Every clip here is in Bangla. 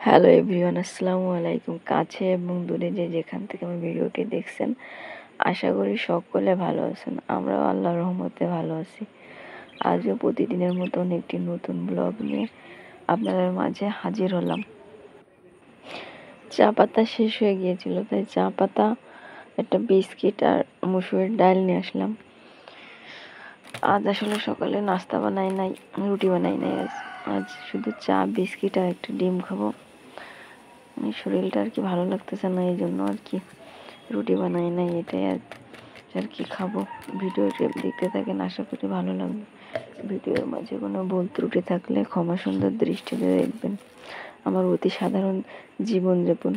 হ্যালো এভরিওয়ান, আসসালামু আলাইকুম। কাছে এবং দূরে যে যেখান থেকে আমার ভিডিওটি দেখছেন, আশা করি সকলে ভালো আছেন। আমরাও আল্লাহর রহমতে ভালো আছি। আজও প্রতিদিনের মতন একটি নতুন ব্লগ নিয়ে আপনাদের মাঝে হাজির হলাম। চা পাতা শেষ হয়ে গিয়েছিল, তাই চা পাতা, একটা বিস্কিট আর মুসুরের ডাল নিয়ে আসলাম। আজ আসলে সকালে নাস্তা বানাই নাই, রুটি বানাই নাই। আজ শুধু চা, বিস্কিট আর একটা ডিম খাবো। শরীরটা আর কি ভালো লাগতেছে না, এই জন্য আর কি রুটি বানাই নাই। এটাই আর কি খাবো। ভিডিওটি দেখতে থাকেন, আশা করি ভালো লাগবে। ভিডিওর মাঝে কোনো ভুল ত্রুটি থাকলে ক্ষমা সুন্দর দৃষ্টিতে দেখবেন। আমার অতি সাধারণ জীবনযাপন।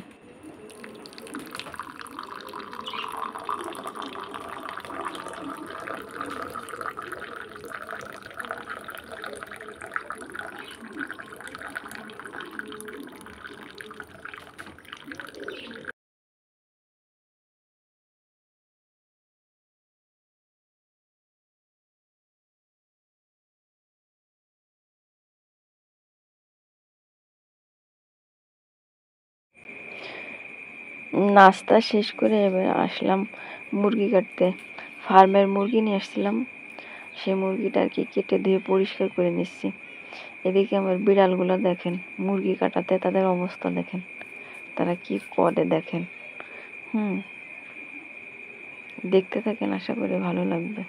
নাস্তা শেষ করে এবার আসলাম মুরগি কাটতে। ফার্মের মুরগি নিয়ে আসছিলাম, সেই মুরগিটা আর কি কেটে ধুয়ে পরিষ্কার করে নিচ্ছি। এদিকে আমার বিড়ালগুলো দেখেন, মুরগি কাটাতে তাদের অবস্থা দেখেন, তারা কি করে দেখেন। দেখতে থাকেন, আশা করি ভালো লাগবে।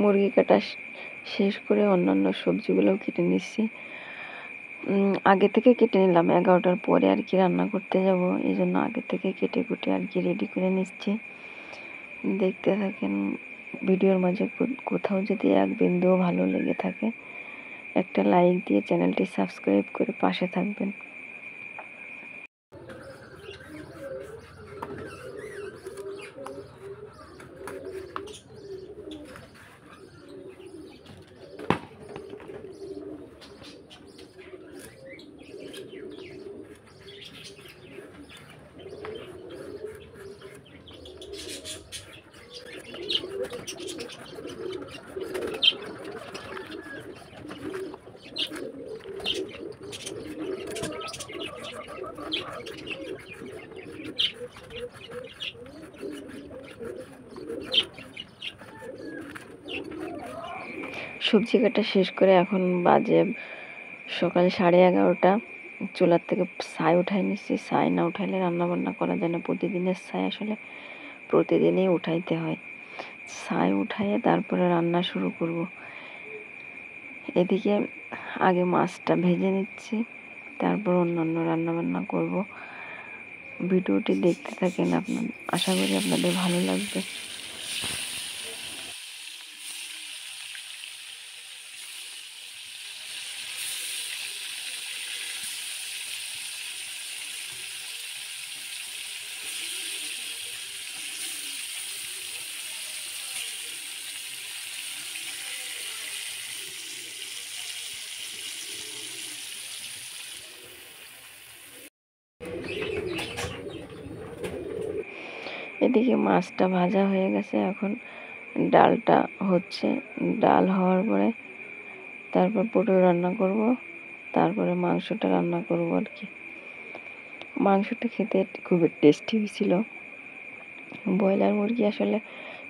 মুরগি কাটা শেষ করে অন্যান্য সবজিগুলোও কেটে নিচ্ছি। আগে থেকে কেটে নিলাম, 11টার পরে আর কি রান্না করতে যাব, এই জন্য আগে থেকে কেটে কুটে আর কি রেডি করে নিচ্ছি। দেখতে থাকেন। ভিডিওর মাঝে কোথাও যদি এক বিন্দুও ভালো লেগে থাকে, একটা লাইক দিয়ে চ্যানেলটি সাবস্ক্রাইব করে পাশে থাকবেন। সবজি কাটা শেষ করে এখন বাজে সকাল 11:30। চুলার থেকে ছাই উঠাই নিচ্ছি। ছাই না উঠাইলে রান্নাবান্না করা যায় না। প্রতিদিনের ছাই আসলে প্রতিদিনই উঠাইতে হয়। ছাই উঠাইয়ে তারপরে রান্না শুরু করব। এদিকে আগে মাছটা ভেজে নিচ্ছি, তারপর অন্যান্য রান্নাবান্না করব। ভিডিওটি দেখতে থাকেন, আশা করি আপনাদের ভালো লাগবে। এদিকে মাছটা ভাজা হয়ে গেছে, এখন ডালটা হচ্ছে। ডাল হওয়ার পরে তারপর পটল রান্না করব, তারপরে মাংসটা রান্না করব আর কি। মাংসটা খেতে খুবই টেস্টি হয়েছিল। ব্রয়লার মুরগি আসলে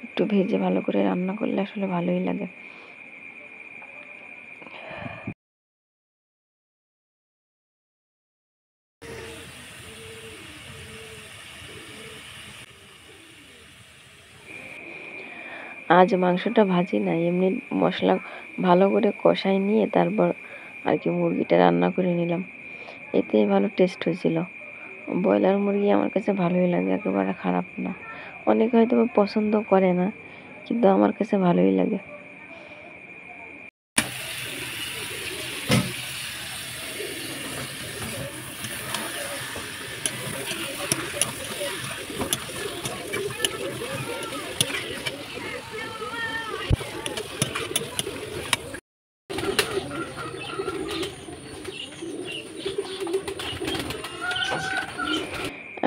একটু ভেজে ভালো করে রান্না করলে আসলে ভালোই লাগে। আজ মাংসটা ভাজি না, এমনি মশলা ভালো করে কষাই নিয়ে তারপর আর কি মুরগিটা রান্না করে নিলাম। এতেই ভালো টেস্ট হয়েছিল। ব্রয়লার মুরগি আমার কাছে ভালোই লাগে, একেবারে খারাপ না। অনেকে হয়তো পছন্দ করে না, কিন্তু আমার কাছে ভালোই লাগে।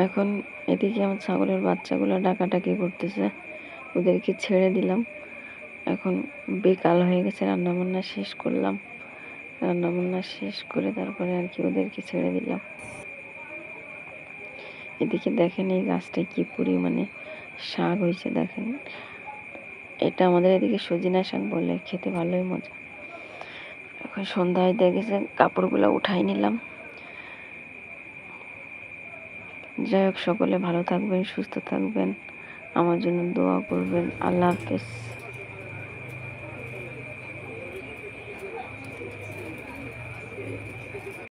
এখন এদিকে আমার ছাগলের বাচ্চাগুলো ডাকাডাকি করতেছে, ওদেরকে ছেড়ে দিলাম। এখন বিকাল হয়ে গেছে, রান্নাবান্না শেষ করলাম। রান্নাবান্না শেষ করে তারপরে আর কি ওদেরকে ছেড়ে দিলাম। এদিকে দেখেন এই গাছটায় কি পরিমাণে শাক হয়েছে দেখেন। এটা আমাদের এদিকে সজিনা শাক বলে, খেতে ভালোই মজা। এখন সন্ধ্যা হয়ে গেছে, কাপড়গুলো উঠাই নিলাম। যাই হোক, সকলে ভালো থাকবেন, সুস্থ থাকবেন, আমার জন্য দোয়া করবেন। আল্লাহ হাফেজ।